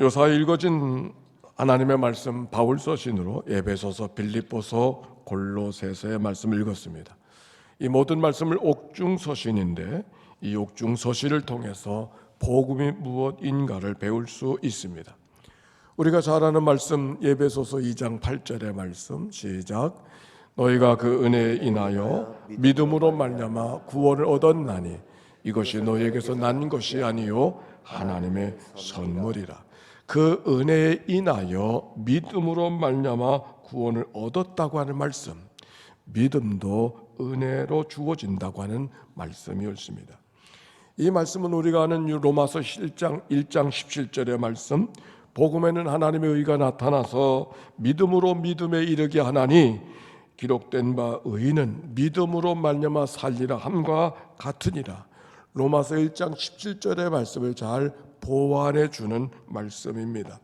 요사이 읽어진 하나님의 말씀 바울 서신으로 에베소서, 빌립보서, 골로새서의 말씀을 읽었습니다. 이 모든 말씀을 옥중 서신인데 이 옥중 서신을 통해서 복음이 무엇인가를 배울 수 있습니다. 우리가 잘 아는 말씀 에베소서 2장 8절의 말씀 시작. 너희가 그 은혜에 인하여 믿음으로 말미암아 구원을 얻었나니 이것이 너희에게서 난 것이 아니요 하나님의 선물이라. 그 은혜에 인하여 믿음으로 말미암아 구원을 얻었다고 하는 말씀, 믿음도 은혜로 주어진다고 하는 말씀이었습니다. 이 말씀은 우리가 아는 로마서 1장 17절의 말씀, 복음에는 하나님의 의가 나타나서 믿음으로 믿음에 이르게 하나니 기록된 바 의인은 믿음으로 말미암아 살리라 함과 같으니라. 로마서 1장 17절의 말씀을 잘 보완해 주는 말씀입니다.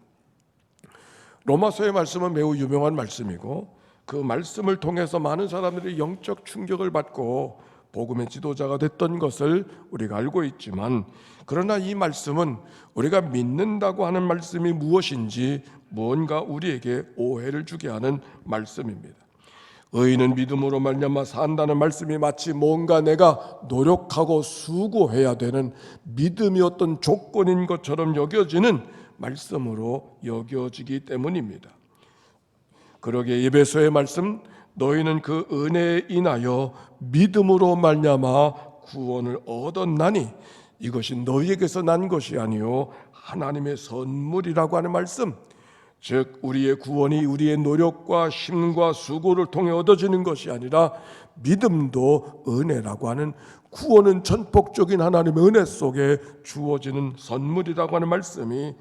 로마서의 말씀은 매우 유명한 말씀이고 그 말씀을 통해서 많은 사람들이 영적 충격을 받고 복음의 지도자가 됐던 것을 우리가 알고 있지만, 그러나 이 말씀은 우리가 믿는다고 하는 말씀이 무엇인지 무언가 우리에게 오해를 주게 하는 말씀입니다. 의인은 믿음으로 말미암아 산다는 말씀이 마치 뭔가 내가 노력하고 수고해야 되는 믿음이 어떤 조건인 것처럼 여겨지는 말씀으로 여겨지기 때문입니다. 그러기에 에베소의 말씀, 너희는 그 은혜에 인하여 믿음으로 말미암아 구원을 얻었나니 이것이 너희에게서 난 것이 아니요 하나님의 선물이라고 하는 말씀, 즉 우리의 구원이 우리의 노력과 힘과 수고를 통해 얻어지는 것이 아니라 믿음도 은혜라고 하는, 구원은 전폭적인 하나님의 은혜 속에 주어지는 선물이라고 하는 말씀이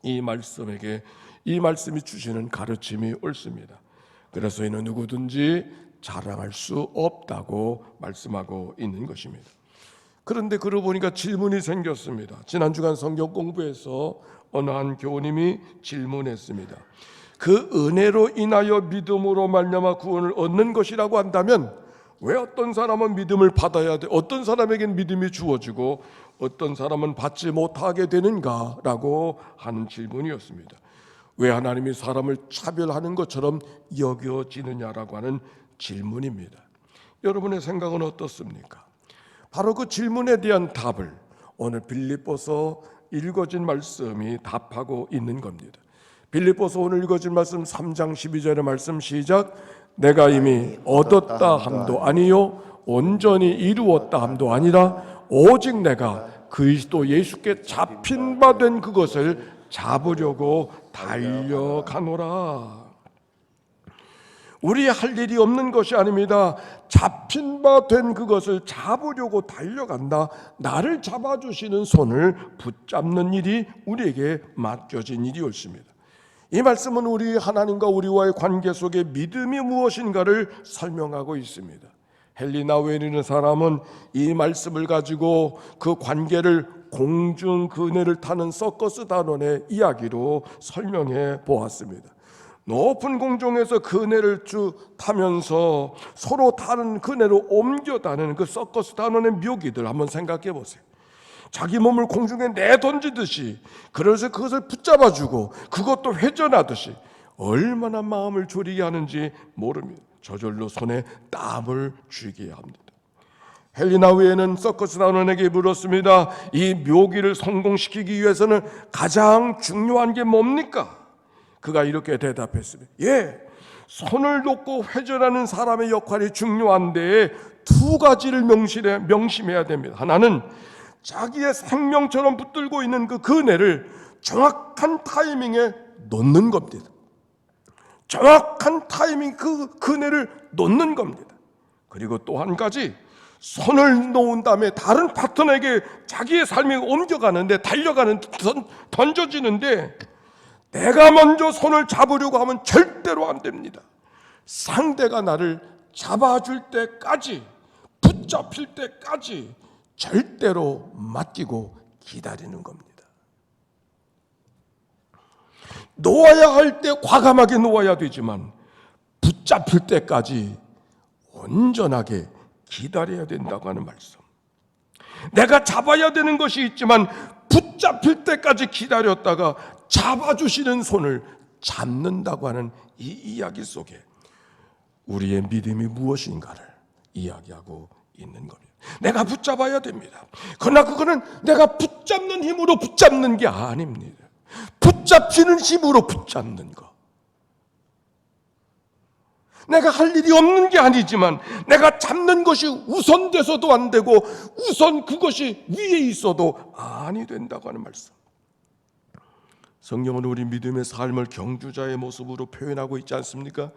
이 말씀이 주시는 가르침이 옳습니다. 그래서 이는 누구든지 자랑할 수 없다고 말씀하고 있는 것입니다. 그런데 그러고 보니까 질문이 생겼습니다. 지난 주간 성경 공부에서 어느 한 교우님이 질문했습니다. 그 은혜로 인하여 믿음으로 말미암아 구원을 얻는 것이라고 한다면 왜 어떤 사람은 믿음을 받아야 돼? 어떤 사람에겐 믿음이 주어지고 어떤 사람은 받지 못하게 되는가라고 하는 질문이었습니다. 왜 하나님이 사람을 차별하는 것처럼 여겨지느냐라고 하는 질문입니다. 여러분의 생각은 어떻습니까? 바로 그 질문에 대한 답을 오늘 빌립보서 읽어진 말씀이 답하고 있는 겁니다. 빌립보서 오늘 읽어진 말씀 3장 12절의 말씀 시작. 내가 이미 얻었다 함도 아니요 온전히 이루었다 함도 아니라 오직 내가 그리스도 예수께 잡힌 바 된 그것을 잡으려고 달려가노라. 우리 할 일이 없는 것이 아닙니다. 잡힌 바 된 그것을 잡으려고 달려간다. 나를 잡아주시는 손을 붙잡는 일이 우리에게 맡겨진 일이었습니다. 이 말씀은 우리 하나님과 우리와의 관계 속에 믿음이 무엇인가를 설명하고 있습니다. 헬리나 웨리는 사람은 이 말씀을 가지고 그 관계를 공중 그네를 타는 서커스 단원의 이야기로 설명해 보았습니다. 높은 공중에서 그네를 쭉 타면서 서로 다른 그네로 옮겨 다니는 그 서커스 단원의 묘기들 한번 생각해 보세요. 자기 몸을 공중에 내던지듯이, 그래서 그것을 붙잡아주고 그것도 회전하듯이 얼마나 마음을 졸이게 하는지 모릅니다. 저절로 손에 땀을 쥐게 합니다. 헬리나 외에는 서커스 단원에게 물었습니다. 이 묘기를 성공시키기 위해서는 가장 중요한 게 뭡니까? 그가 이렇게 대답했습니다. 손을 놓고 회전하는 사람의 역할이 중요한데 두 가지를 명심해야 됩니다. 하나는 자기의 생명처럼 붙들고 있는 그 그네를 정확한 타이밍에 놓는 겁니다. 정확한 타이밍 그 그네를 놓는 겁니다. 그리고 또 한 가지, 손을 놓은 다음에 다른 파트너에게 자기의 삶이 옮겨가는데, 던져지는데 내가 먼저 손을 잡으려고 하면 절대로 안 됩니다. 상대가 나를 잡아줄 때까지, 붙잡힐 때까지 절대로 맡기고 기다리는 겁니다. 놓아야 할 때 과감하게 놓아야 되지만 붙잡힐 때까지 온전하게 기다려야 된다고 하는 말씀. 내가 잡아야 되는 것이 있지만 붙잡힐 때까지 기다렸다가 잡아주시는 손을 잡는다고 하는 이 이야기 속에 우리의 믿음이 무엇인가를 이야기하고 있는 겁니다. 내가 붙잡아야 됩니다. 그러나 그거는 내가 붙잡는 힘으로 붙잡는 게 아닙니다. 붙잡히는 힘으로 붙잡는 것. 내가 할 일이 없는 게 아니지만 내가 잡는 것이 우선돼서도 안 되고 우선 그것이 위에 있어도 아니 된다고 하는 말씀. 성경은 우리 믿음의 삶을 경주자의 모습으로 표현하고 있지 않습니까?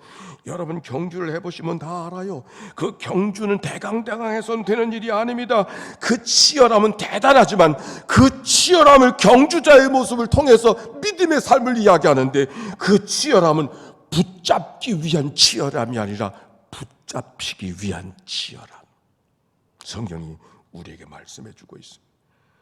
여러분 경주를 해보시면 다 알아요. 그 경주는 대강대강해서는 되는 일이 아닙니다. 그 치열함은 대단하지만 그 치열함을 경주자의 모습을 통해서 믿음의 삶을 이야기하는데 그 치열함은 붙잡기 위한 치열함이 아니라 붙잡히기 위한 치열함. 성경이 우리에게 말씀해 주고 있습니다.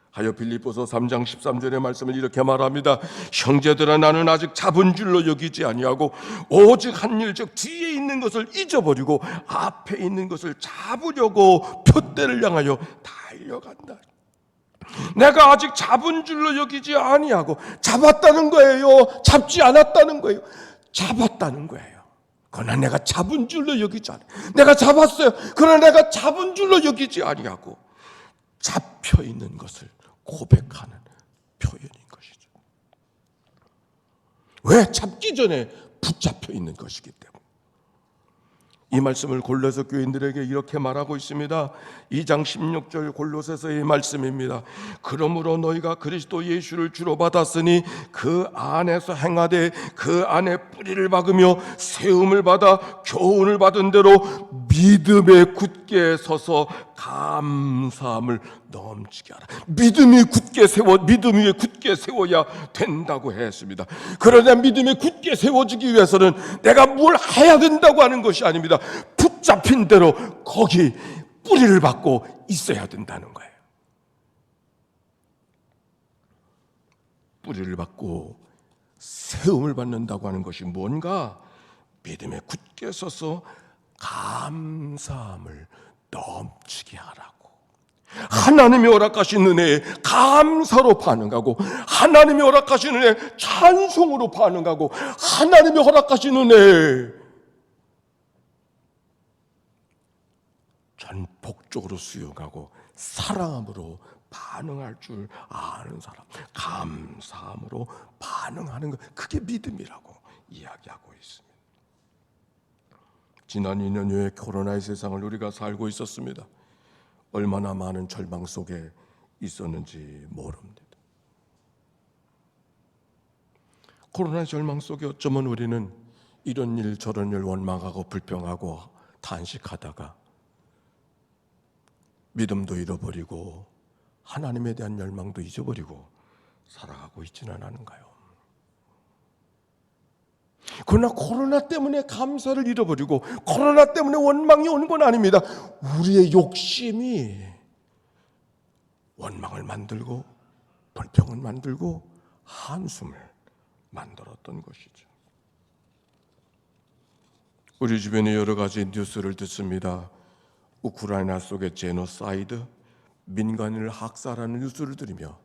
하여 빌립보서 3장 13절의 말씀을 이렇게 말합니다. 형제들아 나는 아직 잡은 줄로 여기지 아니하고 오직 한 일 즉 뒤에 있는 것을 잊어버리고 앞에 있는 것을 잡으려고 표대를 향하여 달려간다. 내가 아직 잡은 줄로 여기지 아니하고 잡았다는 거예요? 잡지 않았다는 거예요? 잡았다는 거예요. 그러나 내가 잡은 줄로 여기지 않아요. 내가 잡았어요. 그러나 내가 잡은 줄로 여기지 아니하고 잡혀 있는 것을 고백하는 표현인 것이죠. 왜? 잡기 전에 붙잡혀 있는 것이기 때문에. 이 말씀을 골로새 교인들에게 이렇게 말하고 있습니다. 2장 16절 골로새서의 말씀입니다. 그러므로 너희가 그리스도 예수를 주로 받았으니 그 안에서 행하되 그 안에 뿌리를 박으며 세움을 받아 교훈을 받은 대로 믿음에 굳게 서서 감사함을 넘치게 하라. 믿음 위에 굳게 세워야 된다고 했습니다. 그러나 믿음에 굳게 세워지기 위해서는 내가 뭘 해야 된다고 하는 것이 아닙니다. 붙잡힌 대로 거기 뿌리를 받고 있어야 된다는 거예요. 뿌리를 받고 세움을 받는다고 하는 것이 뭔가 믿음에 굳게 서서 감사함을 넘치게 하라고. 하나님이 허락하신 은혜에 감사로 반응하고 하나님이 허락하신 은혜에 찬송으로 반응하고 하나님이 허락하신 은혜에 전폭적으로 수용하고 사랑함으로 반응할 줄 아는 사람, 감사함으로 반응하는 것, 그게 믿음이라고 이야기하고 있습니다. 지난 2년 후에 코로나의 세상을 우리가 살고 있었습니다. 얼마나 많은 절망 속에 있었는지 모릅니다. 코로나의 절망 속에 어쩌면 우리는 이런 일 저런 일 원망하고 불평하고 탄식하다가 믿음도 잃어버리고 하나님에 대한 열망도 잊어버리고 살아가고 있지는 않은가요? 그러나 코로나 때문에 감사를 잃어버리고 코로나 때문에 원망이 오는 건 아닙니다. 우리의 욕심이 원망을 만들고 불평을 만들고 한숨을 만들었던 것이죠. 우리 주변에 여러 가지 뉴스를 듣습니다. 우크라이나 속의 제노사이드, 민간인을 학살하는 뉴스를 들으며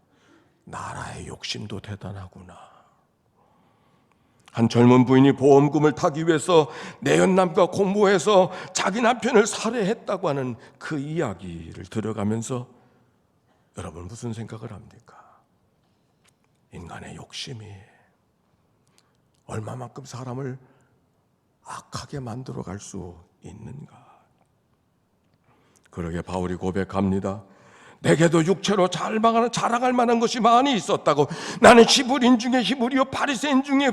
나라의 욕심도 대단하구나. 한 젊은 부인이 보험금을 타기 위해서 내연남과 공모해서 자기 남편을 살해했다고 하는 그 이야기를 들어가면서 여러분 무슨 생각을 합니까? 인간의 욕심이 얼마만큼 사람을 악하게 만들어갈 수 있는가? 그러게 바울이 고백합니다. 내게도 육체로 자랑할 만한 것이 많이 있었다고. 나는 히브리인 중에 히브리요 바리새인 중에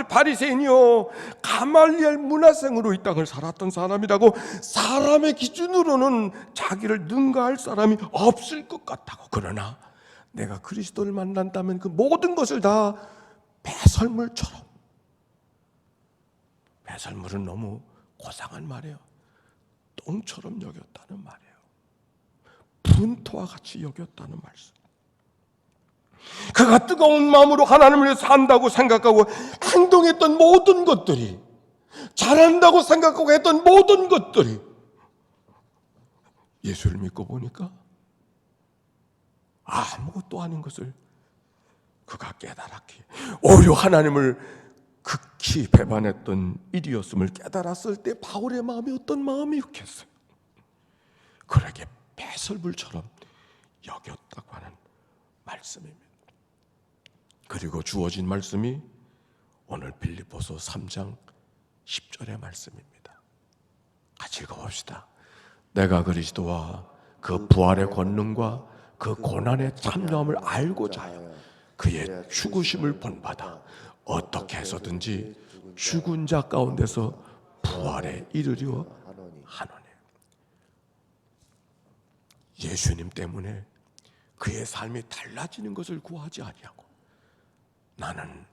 바리새인이요 가말리엘 문화생으로 이 땅을 살았던 사람이라고. 사람의 기준으로는 자기를 능가할 사람이 없을 것 같다고. 그러나 내가 그리스도를 만난다면 그 모든 것을 다 배설물처럼, 배설물은 너무 고상한 말이에요. 똥처럼 여겼다는 말이에요. 분토와 같이 여겼다는 말씀. 그가 뜨거운 마음으로 하나님을 위해서 산다고 생각하고 행동했던 모든 것들이, 잘한다고 생각하고 했던 모든 것들이 예수를 믿고 보니까 아무것도 아닌 것을 그가 깨달았기에, 오히려 하나님을 극히 배반했던 일이었음을 깨달았을 때 바울의 마음이 어떤 마음이었겠어요? 그에게 배설물처럼 여겼다고 하는 말씀입니다. 그리고 주어진 말씀이 오늘 빌립보서 3장 10절의 말씀입니다. 같이 읽어봅시다. 내가 그리스도와 그 부활의 권능과 그 고난의 참여함을 알고자 하여 그의 죽으심을 본받아 어떻게 해서든지 죽은 자 가운데서 부활에 이르려 하노니. 예수님 때문에 그의 삶이 달라지는 것을 구하지 아니하고 나는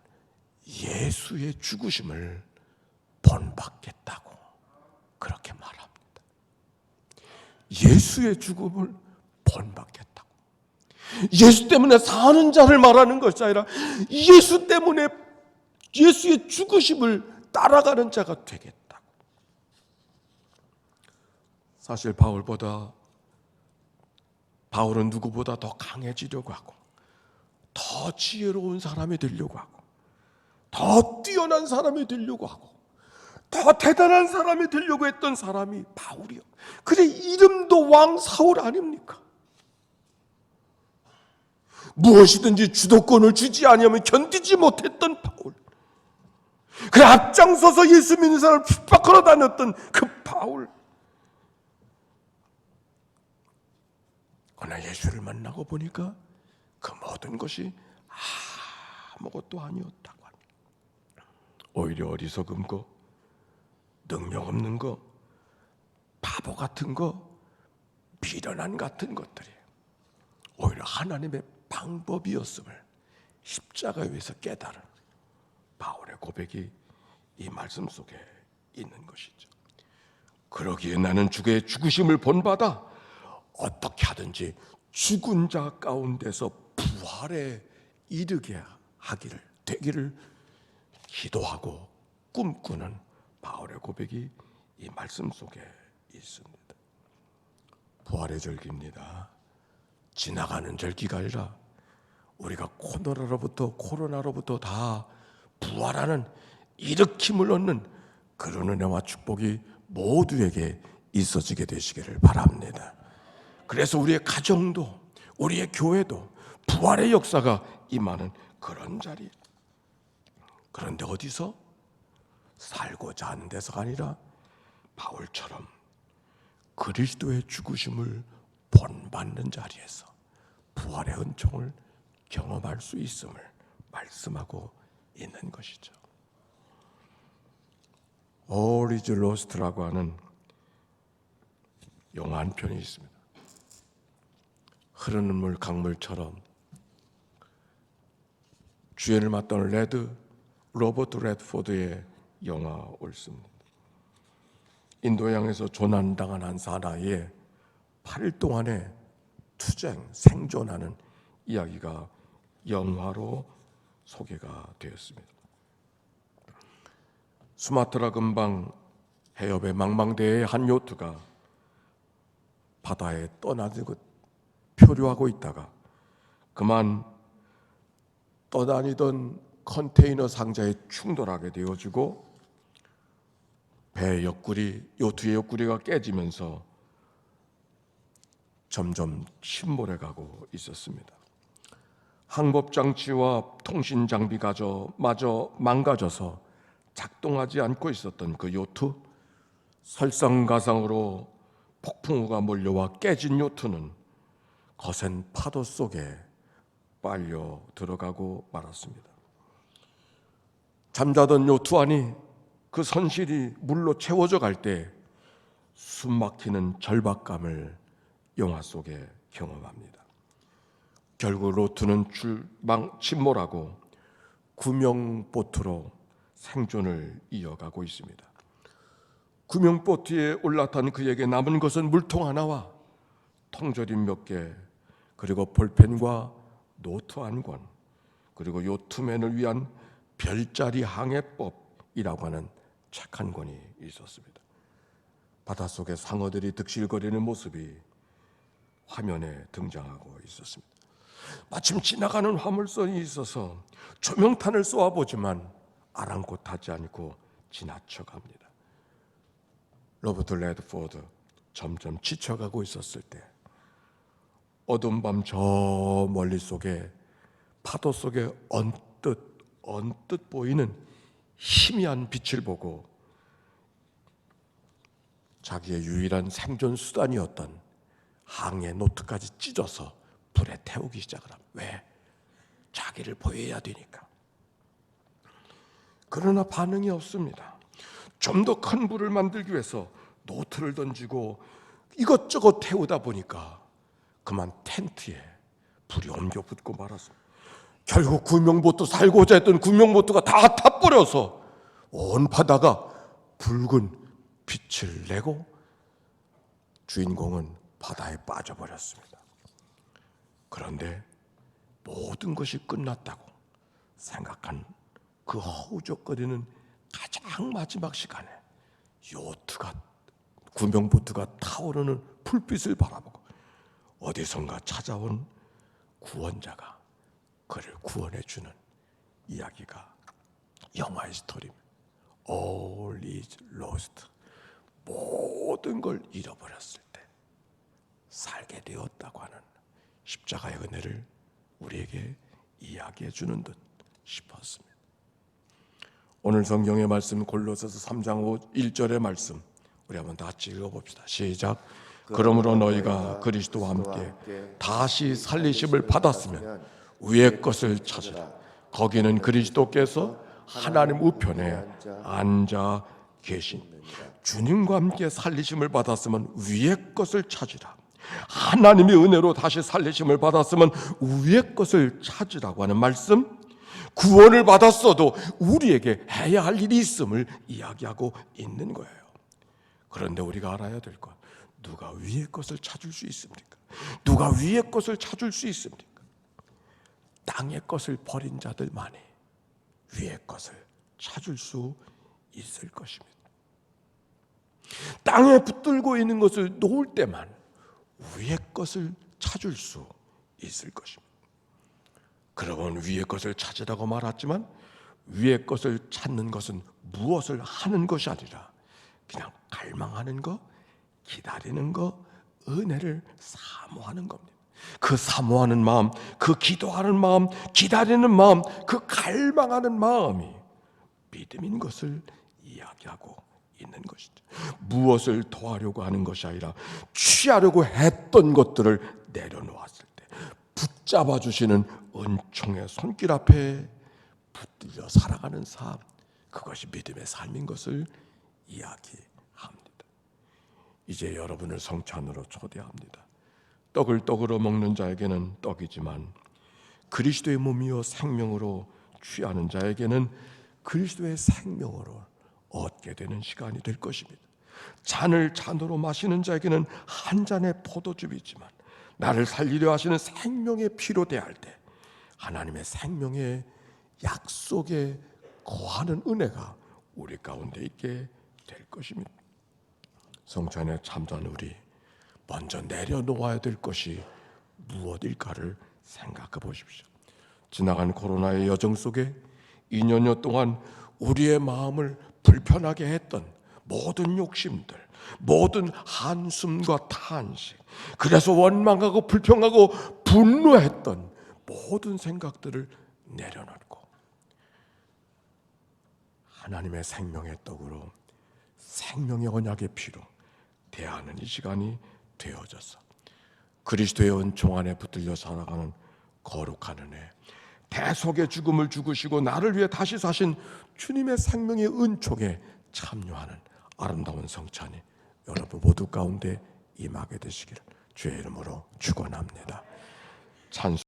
예수의 죽으심을 본받겠다고 그렇게 말합니다. 예수의 죽음을 본받겠다고. 예수 때문에 사는 자를 말하는 것이 아니라 예수 때문에 예수의 죽으심을 따라가는 자가 되겠다고. 사실 바울은 누구보다 더 강해지려고 하고 더 지혜로운 사람이 되려고 하고 더 뛰어난 사람이 되려고 하고 더 대단한 사람이 되려고 했던 사람이 바울이요. 그래 이름도 왕 사울 아닙니까? 무엇이든지 주도권을 주지 아니하면 견디지 못했던 바울. 그래 앞장서서 예수 믿는 사람을 핍박하러 다녔던 그 바울. 그러나 예수를 만나고 보니까 그 모든 것이 아무것도 아니었다고 합니다. 오히려 어리석은 거, 능력 없는 거, 바보 같은 거, 미련한 같은 것들이 오히려 하나님의 방법이었음을 십자가에 의해서 깨달은 바울의 고백이 이 말씀 속에 있는 것이죠. 그러기에 나는 주의 죽으심을 본받아 어떻게 하든지 죽은 자 가운데서 부활에 이르게 되기를 기도하고 꿈꾸는 바울의 고백이 이 말씀 속에 있습니다. 부활의 절기입니다. 지나가는 절기가 아니라 우리가 코로나로부터 다 부활하는 일으킴을 얻는 그런 은혜와 축복이 모두에게 있어지게 되시기를 바랍니다. 그래서 우리의 가정도 우리의 교회도 부활의 역사가 임하는 그런 자리. 그런데 어디서? 살고자 하는 데서가 아니라 바울처럼 그리스도의 죽으심을 본받는 자리에서 부활의 은총을 경험할 수 있음을 말씀하고 있는 것이죠. All is lost라고 하는 영화 한 편이 있습니다. 흐르는 물 강물처럼 주연을 맡던 로버트 레드포드의 영화 옳습니다. 인도양에서 조난당한 한 사나이의 8일 동안의 생존하는 이야기가 영화로 소개가 되었습니다. 수마트라 근방 해협의 망망대해의 한 요트가 바다에 표류하고 있다가 그만 떠다니던 컨테이너 상자에 충돌하게 되어지고 요트의 옆구리가 깨지면서 점점 침몰해가고 있었습니다. 항법 장치와 통신 장비마저 망가져서 작동하지 않고 있었던 그 요트, 설상가상으로 폭풍우가 몰려와 깨진 요트는 거센 파도 속에 빨려 들어가고 말았습니다. 잠자던 요트 안이 그 선실이 물로 채워져 갈 때 숨막히는 절박감을 영화 속에 경험합니다. 결국 로트는 침몰하고 구명보트로 생존을 이어가고 있습니다. 구명보트에 올라탄 그에게 남은 것은 물통 하나와 통조림 몇 개, 그리고 볼펜과 노트 한 권, 그리고 요트맨을 위한 별자리 항해법이라고 하는 책 한 권이 있었습니다. 바닷속의 상어들이 득실거리는 모습이 화면에 등장하고 있었습니다. 마침 지나가는 화물선이 있어서 조명탄을 쏘아보지만 아랑곳하지 않고 지나쳐갑니다. 로버트 레드포드 점점 지쳐가고 있었을 때 어두운 밤 저 멀리 속에 파도 속에 언뜻 보이는 희미한 빛을 보고 자기의 유일한 생존 수단이었던 항해 노트까지 찢어서 불에 태우기 시작을 합니다. 왜? 자기를 보여야 되니까. 그러나 반응이 없습니다. 좀 더 큰 불을 만들기 위해서 노트를 던지고 이것저것 태우다 보니까 그만 텐트에 불이 옮겨 붙고 말았습니다. 결국 구명보트, 살고자 했던 구명보트가 다 타버려서 온 바다가 붉은 빛을 내고 주인공은 바다에 빠져버렸습니다. 그런데 모든 것이 끝났다고 생각한 그 허우적거리는 가장 마지막 시간에 요트가, 구명보트가 타오르는 불빛을 바라보고 어디선가 찾아온 구원자가 그를 구원해주는 이야기가 영화의 스토리입니다. All is lost. 모든 걸 잃어버렸을 때 살게 되었다고 하는 십자가의 은혜를 우리에게 이야기해 주는 듯 싶었습니다. 오늘 성경의 말씀 골로새서 3장 1절의 말씀 우리 한번 다 같이 읽어봅시다. 시작. 그러므로 너희가 그리스도와 함께 다시 살리심을 받았으면 위의 것을 찾으라. 거기는 그리스도께서 하나님 우편에 앉아 계신 주님과 함께 살리심을 받았으면 위의 것을 찾으라. 하나님의 은혜로 다시 살리심을 받았으면 위의 것을 찾으라고 하는 말씀, 구원을 받았어도 우리에게 해야 할 일이 있음을 이야기하고 있는 거예요. 그런데 우리가 알아야 될 것, 누가 위의 것을 찾을 수 있습니까? 누가 위의 것을 찾을 수 있습니까? 땅의 것을 버린 자들만이 위의 것을 찾을 수 있을 것입니다. 땅에 붙들고 있는 것을 놓을 때만 위의 것을 찾을 수 있을 것입니다. 그러면 위의 것을 찾으라고 말했지만 위의 것을 찾는 것은 무엇을 하는 것이 아니라 그냥 갈망하는 것, 기다리는 것, 은혜를 사모하는 겁니다. 그 사모하는 마음, 그 기도하는 마음, 기다리는 마음, 그 갈망하는 마음이 믿음인 것을 이야기하고 있는 것이죠. 무엇을 더하려고 하는 것이 아니라 취하려고 했던 것들을 내려놓았을 때 붙잡아 주시는 은총의 손길 앞에 붙들려 살아가는 삶, 그것이 믿음의 삶인 것을 이야기합니다. 이제 여러분을 성찬으로 초대합니다. 떡을 떡으로 먹는 자에게는 떡이지만 그리스도의 몸이요 생명으로 취하는 자에게는 그리스도의 생명으로 얻게 되는 시간이 될 것입니다. 잔을 잔으로 마시는 자에게는 한 잔의 포도즙이지만 나를 살리려 하시는 생명의 피로 대할 때 하나님의 생명의 약속에 거하는 은혜가 우리 가운데 있게 될 것입니다. 성찬에 참여한 우리 먼저 내려놓아야 될 것이 무엇일까를 생각해 보십시오. 지나간 코로나의 여정 속에 2년여 동안 우리의 마음을 불편하게 했던 모든 욕심들, 모든 한숨과 탄식, 그래서 원망하고 불평하고 분노했던 모든 생각들을 내려놓고 하나님의 생명의 떡으로 생명의 언약의 피로 대하는 이 시간이 되어져서 그리스도의 은총 안에 붙들려 살아가는 거룩한 은혜, 대속의 죽음을 죽으시고 나를 위해 다시 사신 주님의 생명의 은총에 참여하는 아름다운 성찬이 여러분 모두 가운데 임하게 되시기를 주의 이름으로 축원합니다. 찬송